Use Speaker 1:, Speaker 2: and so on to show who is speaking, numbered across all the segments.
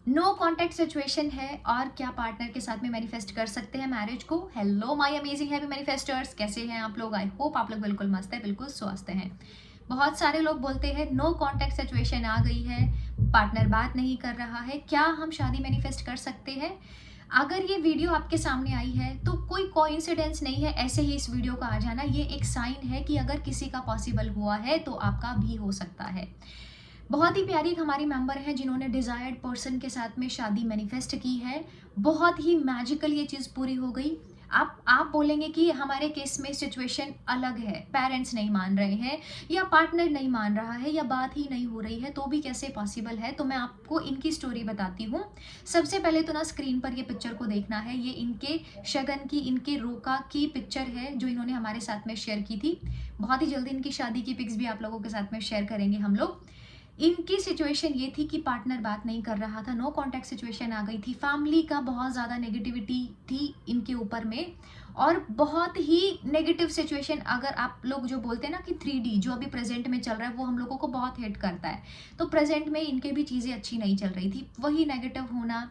Speaker 1: No contact situation है और क्या पार्टनर के साथ में मैनिफेस्ट कर सकते हैं मैरिज को। हेलो माय अमेजिंग हैप्पी मैनिफेस्टर्स, कैसे हैं आप लोग? आई होप आप लोग बिल्कुल मस्त है, बिल्कुल स्वस्थ हैं। बहुत सारे लोग बोलते हैं नो कॉन्टैक्ट सिचुएशन आ गई है, पार्टनर बात नहीं कर रहा है, क्या हम शादी मैनिफेस्ट कर सकते हैं? अगर ये वीडियो आपके सामने आई है तो कोई कोइंसिडेंस नहीं है ऐसे ही इस वीडियो का आ जाना, ये एक साइन है कि अगर किसी का पॉसिबल हुआ है तो आपका भी हो सकता है। बहुत ही प्यारी एक हमारी मेंबर हैं जिन्होंने डिजायर्ड पर्सन के साथ में शादी मैनिफेस्ट की है। बहुत ही मैजिकल ये चीज़ पूरी हो गई। आप बोलेंगे कि हमारे केस में सिचुएशन अलग है, पेरेंट्स नहीं मान रहे हैं या पार्टनर नहीं मान रहा है या बात ही नहीं हो रही है, तो भी कैसे पॉसिबल है? तो मैं आपको इनकी स्टोरी बताती हूँ। सबसे पहले तो ना स्क्रीन पर ये पिक्चर को देखना है, ये इनके शगन की, इनके रोका की पिक्चर है जो इन्होंने हमारे साथ में शेयर की थी। बहुत ही जल्दी इनकी शादी की पिक्स भी आप लोगों के साथ में शेयर करेंगे हम लोग। इनकी सिचुएशन ये थी कि पार्टनर बात नहीं कर रहा था, नो कॉन्टैक्ट सिचुएशन आ गई थी, फैमिली का बहुत ज़्यादा नेगेटिविटी थी इनके ऊपर में, और बहुत ही नेगेटिव सिचुएशन। अगर आप लोग जो बोलते हैं ना कि 3D जो अभी प्रेजेंट में चल रहा है वो हम लोगों को बहुत हिट करता है, तो प्रेजेंट में इनके भी चीज़ें अच्छी नहीं चल रही थी, वही नेगेटिव होना।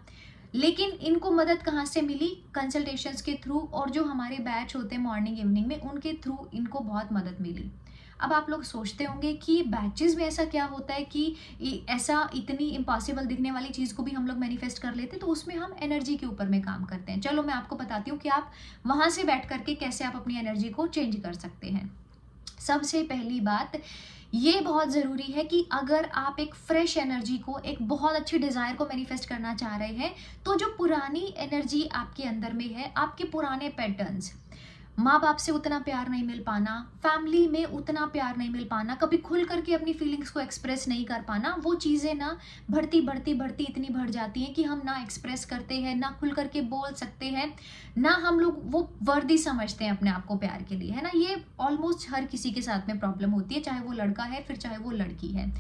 Speaker 1: लेकिन इनको मदद कहाँ से मिली? कंसल्टेशंस के थ्रू, और जो हमारे बैच होते हैं मॉर्निंग इवनिंग में उनके थ्रू इनको बहुत मदद मिली। अब आप लोग सोचते होंगे कि बैचेस में ऐसा क्या होता है कि ऐसा इतनी इम्पॉसिबल दिखने वाली चीज़ को भी हम लोग मैनिफेस्ट कर लेते हैं, तो उसमें हम एनर्जी के ऊपर में काम करते हैं। चलो मैं आपको बताती हूँ कि आप वहाँ से बैठ करके कैसे आप अपनी एनर्जी को चेंज कर सकते हैं। सबसे पहली बात ये बहुत ज़रूरी है कि अगर आप एक फ्रेश एनर्जी को, एक बहुत अच्छी डिज़ायर को मैनिफेस्ट करना चाह रहे हैं, तो जो पुरानी एनर्जी आपके अंदर में है, आपके पुराने पैटर्न्स, माँ बाप से उतना प्यार नहीं मिल पाना, फैमिली में उतना प्यार नहीं मिल पाना, कभी खुल करके अपनी फीलिंग्स को एक्सप्रेस नहीं कर पाना, वो चीज़ें ना बढ़ती बढ़ती बढ़ती इतनी बढ़ जाती हैं कि हम ना एक्सप्रेस करते हैं, ना खुल करके बोल सकते हैं, ना हम लोग वो वर्दी समझते हैं अपने आप को प्यार के लिए, है ना। ये ऑलमोस्ट हर किसी के साथ में प्रॉब्लम होती है, चाहे वो लड़का है फिर चाहे वो लड़की है।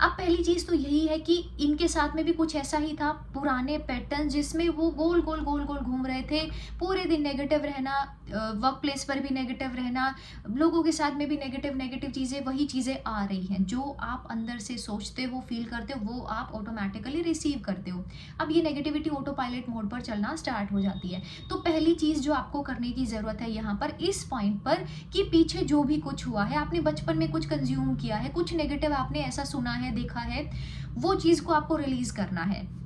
Speaker 1: अब पहली चीज़ तो यही है कि इनके साथ में भी कुछ ऐसा ही था, पुराने पैटर्न जिसमें वो गोल गोल गोल गोल घूम रहे थे, पूरे दिन नेगेटिव रहना, वर्क प्लेस पर भी नेगेटिव रहना, लोगों के साथ में भी नेगेटिव नेगेटिव चीज़ें, वही चीज़ें आ रही हैं। जो आप अंदर से सोचते हो, फील करते हो, वो आप ऑटोमेटिकली रिसीव करते हो। अब ये नेगेटिविटी ऑटो पायलट मोड पर चलना स्टार्ट हो जाती है। तो पहली चीज़ जो आपको करने की ज़रूरत है यहाँ पर, इस पॉइंट पर, कि पीछे जो भी कुछ हुआ है, आपने बचपन में कुछ कंज्यूम किया है, कुछ नेगेटिव आपने ऐसा सुना है, देखा है, वो चीज़ को आपको रिलीज़ करना है।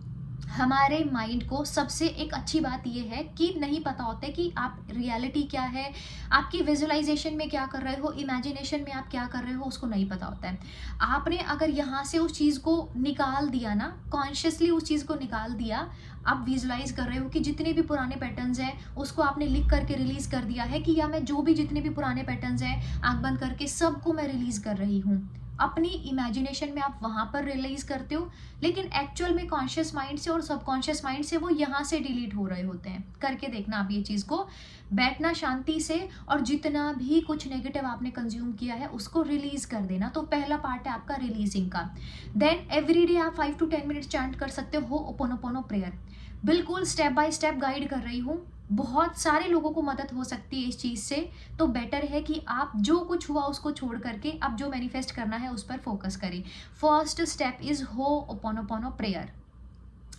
Speaker 1: हमारे माइंड को सबसे एक अच्छी बात यह है कि नहीं पता होता है कि आप रियलिटी क्या है, आपकी विजुअलाइजेशन में क्या कर रहे हो, इमेजिनेशन में आप क्या कर रहे हो, उसको नहीं पता होता है। आपने अगर यहाँ से उस चीज़ को निकाल दिया ना, कॉन्शियसली उस चीज़ को निकाल दिया, आप विजुलाइज कर रहे हो कि जितने भी पुराने पैटर्न्स हैं उसको आपने लिख करके रिलीज कर दिया है कि या मैं जो भी जितने भी पुराने पैटर्न्स हैं आंख बंद करके सबको मैं रिलीज कर रही हूँ। अपनी इमेजिनेशन में आप वहां पर रिलीज करते हो, लेकिन एक्चुअल में कॉन्शियस माइंड से और सबकॉन्शियस माइंड से वो यहाँ से डिलीट हो रहे होते हैं। करके देखना आप ये चीज़ को, बैठना शांति से, और जितना भी कुछ नेगेटिव आपने कंज्यूम किया है उसको रिलीज कर देना। तो पहला पार्ट है आपका रिलीजिंग का। देन एवरीडे आप 5 to 10 मिनट्स चैंट कर सकते हो ओपोनोपोनो प्रेयर। बिल्कुल स्टेप बाय स्टेप गाइड कर रही हूँ, बहुत सारे लोगों को मदद हो सकती है इस चीज़ से। तो बेटर है कि आप जो कुछ हुआ उसको छोड़ करके अब जो मैनिफेस्ट करना है उस पर फोकस करें। First step is ho'oponopono prayer.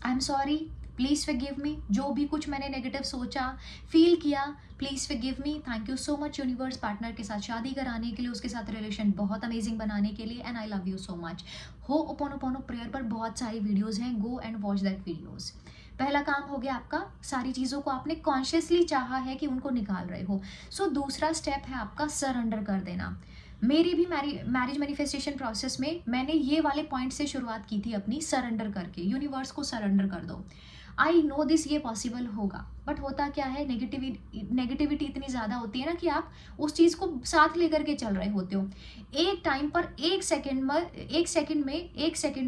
Speaker 1: I am sorry, please forgive me, जो भी कुछ मैंने नेगेटिव सोचा, फील किया, please forgive me. Thank you so much universe, partner के साथ शादी कराने के लिए, उसके साथ रिलेशन बहुत अमेजिंग बनाने के लिए, and I love you so much. हो ओपोनोपोनो प्रेयर पर बहुत सारी वीडियोज़ हैं, go and watch that videos. पहला काम हो गया आपका, सारी चीज़ों को आपने कॉन्शियसली चाहा है कि उनको निकाल रहे हो। सो दूसरा स्टेप है आपका सरेंडर कर देना। मेरी भी मैरिज मैनिफेस्टेशन प्रोसेस में मैंने ये वाले पॉइंट से शुरुआत की थी अपनी, सरेंडर करके, यूनिवर्स को सरेंडर कर दो। आई नो दिस, ये पॉसिबल होगा, बट होता क्या है, नेगेटिविटी इतनी ज़्यादा होती है ना कि आप उस चीज़ को साथ लेकर के चल रहे होते हो। एक टाइम पर एक सेकंड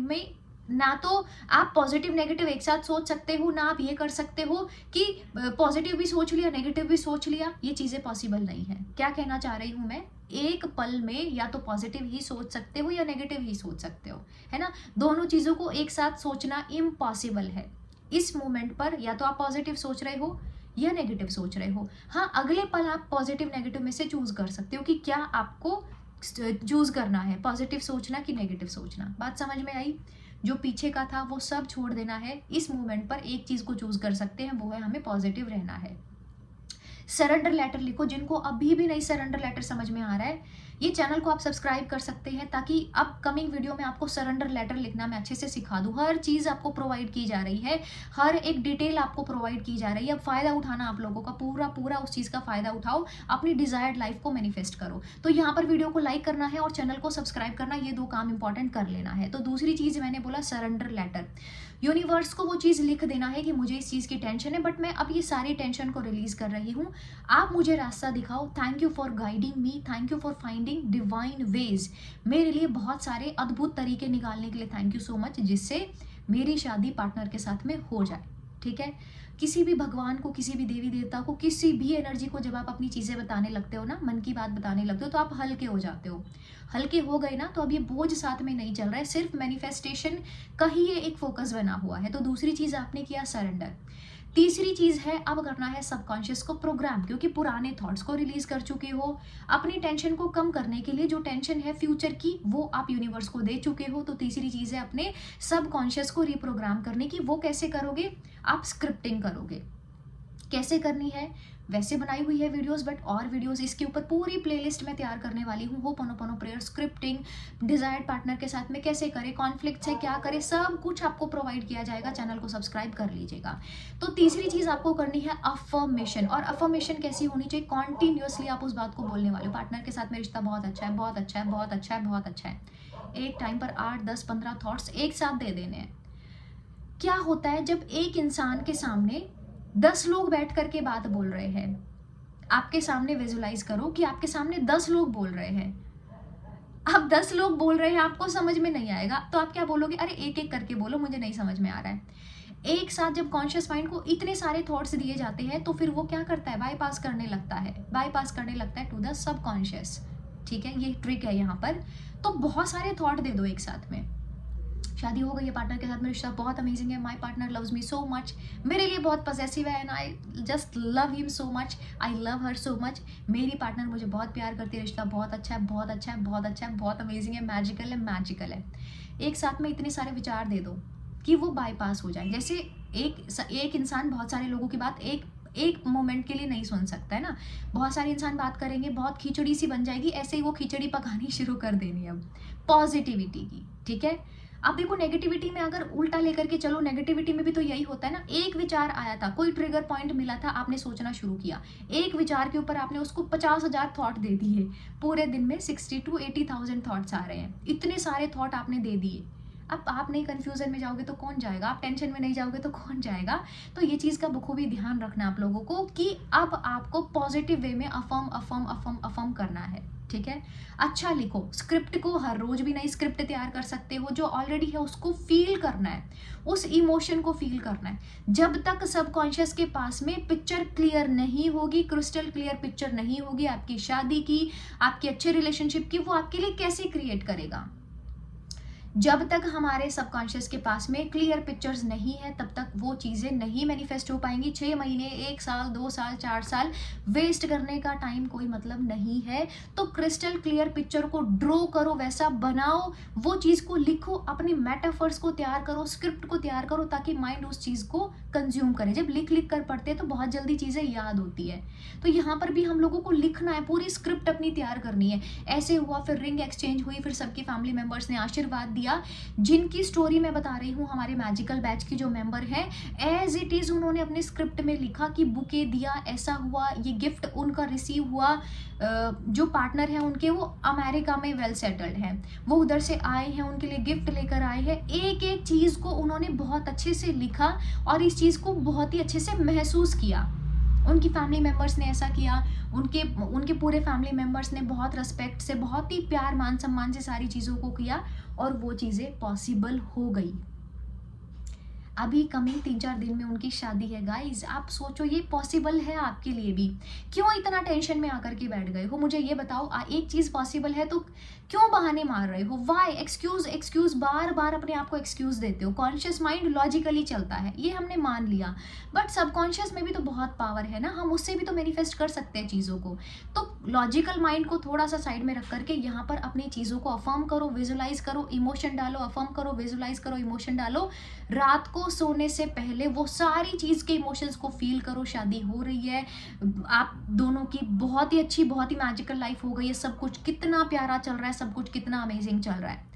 Speaker 1: में ना तो आप पॉजिटिव नेगेटिव एक साथ सोच सकते हो, ना आप ये कर सकते हो कि पॉजिटिव भी सोच लिया नेगेटिव भी सोच लिया। ये चीज़ें पॉसिबल नहीं है। क्या कहना चाह रही हूँ मैं, एक पल में या तो पॉजिटिव ही सोच सकते हो या नेगेटिव ही सोच सकते हो, है ना। दोनों चीज़ों को एक साथ सोचना इम्पॉसिबल है। इस मोमेंट पर या तो आप पॉजिटिव सोच रहे हो या नेगेटिव सोच रहे हो। हाँ, अगले पल आप पॉजिटिव नेगेटिव में से चूज कर सकते हो कि क्या आपको चूज करना है, पॉजिटिव सोचना कि नेगेटिव सोचना। बात समझ में आई? जो पीछे का था वो सब छोड़ देना है। इस मोमेंट पर एक चीज़ को चूज़ कर सकते हैं, वो है हमें पॉजिटिव रहना है। सरेंडर लेटर लिखो। जिनको अभी भी नहीं सरेंडर लेटर समझ में आ रहा है, ये चैनल को आप सब्सक्राइब कर सकते हैं, ताकि अपकमिंग वीडियो में आपको सरेंडर लेटर लिखना मैं अच्छे से सिखा दूँ। हर चीज़ आपको प्रोवाइड की जा रही है, हर एक डिटेल आपको प्रोवाइड की जा रही है। अब फ़ायदा उठाना आप लोगों का, पूरा पूरा उस चीज़ का फ़ायदा उठाओ, अपनी डिज़ायर्ड लाइफ को मैनिफेस्ट करो। तो यहाँ पर वीडियो को लाइक करना है और चैनल को सब्सक्राइब करना, ये 2 काम इंपॉर्टेंट कर लेना है। तो दूसरी चीज़ मैंने बोला सरेंडर लेटर। यूनिवर्स को वो चीज़ लिख देना है कि मुझे इस चीज़ की टेंशन है, बट मैं अब ये सारी टेंशन को रिलीज़ कर रही हूँ। आप मुझे रास्ता दिखाओ। Thank you for guiding me, thank you for finding divine ways. मेरे लिए बहुत सारे अद्भुत तरीके निकालने के लिए थैंक यू सो मच, जिससे मेरी शादी पार्टनर के साथ में हो जाए। ठीक है, किसी भी भगवान को, किसी भी देवी देवता को, किसी भी एनर्जी को जब आप अपनी चीज़ें बताने लगते हो ना, मन की बात बताने लगते हो, तो आप हल्के हो जाते हो। हल्के हो गए ना, तो अब ये बोझ साथ में नहीं चल रहा है, सिर्फ मैनिफेस्टेशन का ही ये एक फोकस बना हुआ है। तो दूसरी चीज़ आपने किया सरेंडर। तीसरी चीज़ है अब करना है सबकॉन्शियस को प्रोग्राम, क्योंकि पुराने थॉट्स को रिलीज कर चुके हो। अपनी टेंशन को कम करने के लिए जो टेंशन है फ्यूचर की, वो आप यूनिवर्स को दे चुके हो। तो तीसरी चीज़ है अपने सबकॉन्शियस को रिप्रोग्राम करने की। वो कैसे करोगे? आप स्क्रिप्टिंग करोगे। कैसे करनी है? वैसे बनाई हुई है वीडियोस, बट और वीडियोस इसके ऊपर पूरी प्लेलिस्ट में तैयार करने वाली हूँ। Ho'oponopono prayer, scripting, desired partner के साथ में कैसे करें, कॉन्फ्लिक्ट है क्या करें, सब कुछ आपको प्रोवाइड किया जाएगा। चैनल को सब्सक्राइब कर लीजिएगा। तो तीसरी चीज़ आपको करनी है अफर्मेशन। और अफर्मेशन कैसी होनी चाहिए? कॉन्टिन्यूसली आप उस बात को बोलने वाले हो, पार्टनर के साथ में रिश्ता बहुत अच्छा है, बहुत अच्छा है, बहुत अच्छा है, बहुत अच्छा है। एक टाइम पर 8, 10, 15 थॉट्स एक साथ दे देने हैं। क्या होता है जब एक इंसान के सामने 10 लोग बैठ करके बात बोल रहे हैं? आपके सामने विजुलाइज करो कि आपके सामने 10 लोग बोल रहे हैं। अब 10 लोग बोल रहे हैं, आपको समझ में नहीं आएगा, तो आप क्या बोलोगे? अरे एक एक करके बोलो, मुझे नहीं समझ में आ रहा है। एक साथ जब कॉन्शियस माइंड को इतने सारे थॉट्स दिए जाते हैं, तो फिर वो क्या करता है? बाईपास करने लगता है, बाईपास करने लगता है टू द सबकॉन्शियस। ठीक है, ये ट्रिक है यहाँ पर। तो बहुत सारे थॉट दे दो एक साथ में। शादी हो गई है, पार्टनर के साथ में रिश्ता बहुत अमेजिंग है, my partner loves me so much, मेरे लिए बहुत पॉसेसिव है and I just love him so much, I love her so much. मेरी पार्टनर मुझे बहुत प्यार करती है, रिश्ता बहुत अच्छा है, बहुत अच्छा है, बहुत अच्छा है, बहुत अमेजिंग है, मैजिकल है, मैजिकल है। एक साथ में इतने सारे विचार दे दो कि वो बाईपास हो जाए। जैसे एक इंसान बहुत सारे लोगों की बात एक मोमेंट के लिए नहीं सुन सकता है ना। बहुत सारे इंसान बात करेंगे, बहुत खिचड़ी सी बन जाएगी, ऐसे ही वो खिचड़ी पकानी शुरू कर देनी अब पॉजिटिविटी की। ठीक है, अब देखो नेगेटिविटी में अगर उल्टा लेकर के चलो, नेगेटिविटी में भी तो यही होता है ना। एक विचार आया था, कोई ट्रिगर पॉइंट मिला था, आपने सोचना शुरू किया, एक विचार के ऊपर आपने उसको 50,000 थॉट दे दिए। पूरे दिन में 60 to 80,000 थॉट्स आ रहे हैं, इतने सारे थॉट आपने दे दिए। अब आप नहीं कंफ्यूजन में जाओगे तो कौन जाएगा? आप टेंशन में नहीं जाओगे तो कौन जाएगा? तो ये चीज़ का बखूबी ध्यान रखना आप लोगों को कि अब आपको पॉजिटिव वे में अफर्म अफर्म अफर्म अफर्म करना है। ठीक है, अच्छा लिखो। स्क्रिप्ट को हर रोज भी नई स्क्रिप्ट तैयार कर सकते हो, जो ऑलरेडी है उसको फील करना है, उस इमोशन को फील करना है। जब तक सबकॉन्शियस के पास में पिक्चर क्लियर नहीं होगी, क्रिस्टल क्लियर पिक्चर नहीं होगी आपकी शादी की, आपके अच्छे रिलेशनशिप की, वो आपके लिए कैसे क्रिएट करेगा? जब तक हमारे सबकॉन्शियस के पास में क्लियर पिक्चर्स नहीं है, तब तक वो चीज़ें नहीं मैनिफेस्ट हो पाएंगी। 6 महीने, 1 साल, 2 साल, 4 साल वेस्ट करने का टाइम कोई मतलब नहीं है। तो क्रिस्टल क्लियर पिक्चर को ड्रॉ करो, वैसा बनाओ, वो चीज़ को लिखो, अपनी मेटाफर्स को तैयार करो, स्क्रिप्ट को तैयार करो, ताकि माइंड उस चीज़ को कंज्यूम करे। जब लिख लिख कर पढ़ते हैं तो बहुत जल्दी चीज़ें याद होती है। तो यहाँ पर भी हम लोगों को लिखना है, पूरी स्क्रिप्ट अपनी तैयार करनी है। ऐसे हुआ, फिर रिंग एक्सचेंज हुई, फिर सबकी फैमिली मेम्बर्स ने आशीर्वाद दिया। जिनकी स्टोरी मैं बता रही हूँ, हमारे मैजिकल बैच की जो मेंबर हैं, एज इट इज उन्होंने अपने स्क्रिप्ट में लिखा कि बुके दिया, ऐसा हुआ, ये गिफ्ट उनका रिसीव हुआ। जो पार्टनर हैं उनके, वो अमेरिका में वेल सेटल्ड हैं, वो उधर से आए हैं, उनके लिए गिफ्ट लेकर आए हैं। एक एक चीज़ को उन्होंने बहुत अच्छे से लिखा और इस चीज़ को बहुत ही अच्छे से महसूस किया। उनकी फैमिली मेम्बर्स ने ऐसा किया, उनके पूरे फैमिली मेम्बर्स ने बहुत रिस्पेक्ट से, बहुत ही प्यार मान सम्मान से सारी चीज़ों को किया और वो चीज़ें पॉसिबल हो गई। अभी कमिंग 3-4 दिन में उनकी शादी है गाइज। आप सोचो ये पॉसिबल है आपके लिए भी। क्यों इतना टेंशन में आकर के बैठ गए हो? मुझे ये बताओ। एक चीज़ पॉसिबल है तो क्यों बहाने मार रहे हो? वाई? एक्सक्यूज एक्सक्यूज, बार बार अपने आप को एक्सक्यूज देते हो। कॉन्शियस माइंड लॉजिकली चलता है, ये हमने मान लिया, बट सबकॉन्शियस में भी तो बहुत पावर है ना, हम उससे भी तो मैनिफेस्ट कर सकते हैं चीज़ों को। तो लॉजिकल माइंड को थोड़ा सा साइड में रख करके यहाँ पर अपनी चीज़ों को अफर्म करो, विजुलाइज करो, इमोशन डालो, अफर्म करो, विजुलाइज करो, इमोशन डालो। रात को सोने से पहले वो सारी चीज़ के इमोशंस को फील करो। शादी हो रही है, आप दोनों की बहुत ही अच्छी, बहुत ही मैजिकल लाइफ हो गई है, सब कुछ कितना प्यारा चल रहा है, सब कुछ कितना अमेजिंग चल रहा है।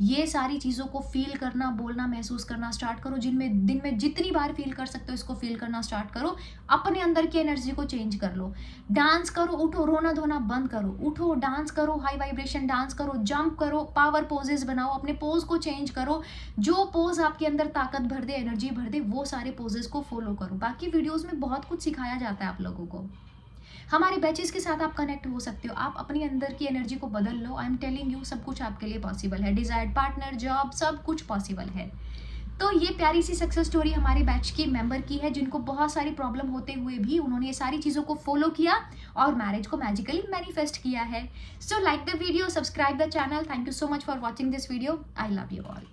Speaker 1: ये सारी चीज़ों को फील करना, बोलना, महसूस करना स्टार्ट करो। जिनमें दिन में जितनी बार फील कर सकते हो इसको फील करना स्टार्ट करो। अपने अंदर की एनर्जी को चेंज कर लो। डांस करो, उठो, रोना धोना बंद करो, उठो, डांस करो, हाई वाइब्रेशन डांस करो, जंप करो, पावर पोजेस बनाओ, अपने पोज को चेंज करो। जो पोज आपके अंदर ताकत भर दे, एनर्जी भर दे, वो सारे पोजेस को फॉलो करो। बाकी वीडियोज़ में बहुत कुछ सिखाया जाता है आप लोगों को। हमारे बैचेस के साथ आप कनेक्ट हो सकते हो, आप अपनी अंदर की एनर्जी को बदल लो। आई एम टेलिंग यू, सब कुछ आपके लिए पॉसिबल है। डिजायर्ड पार्टनर, जॉब, सब कुछ पॉसिबल है। तो ये प्यारी सी सक्सेस स्टोरी हमारे बैच की मेंबर की है, जिनको बहुत सारी प्रॉब्लम होते हुए भी उन्होंने ये सारी चीज़ों को फॉलो किया और मैरिज को मैजिकली मैनिफेस्ट किया है। So like the video, subscribe the channel. Thank you so much for watching this video. I love you all.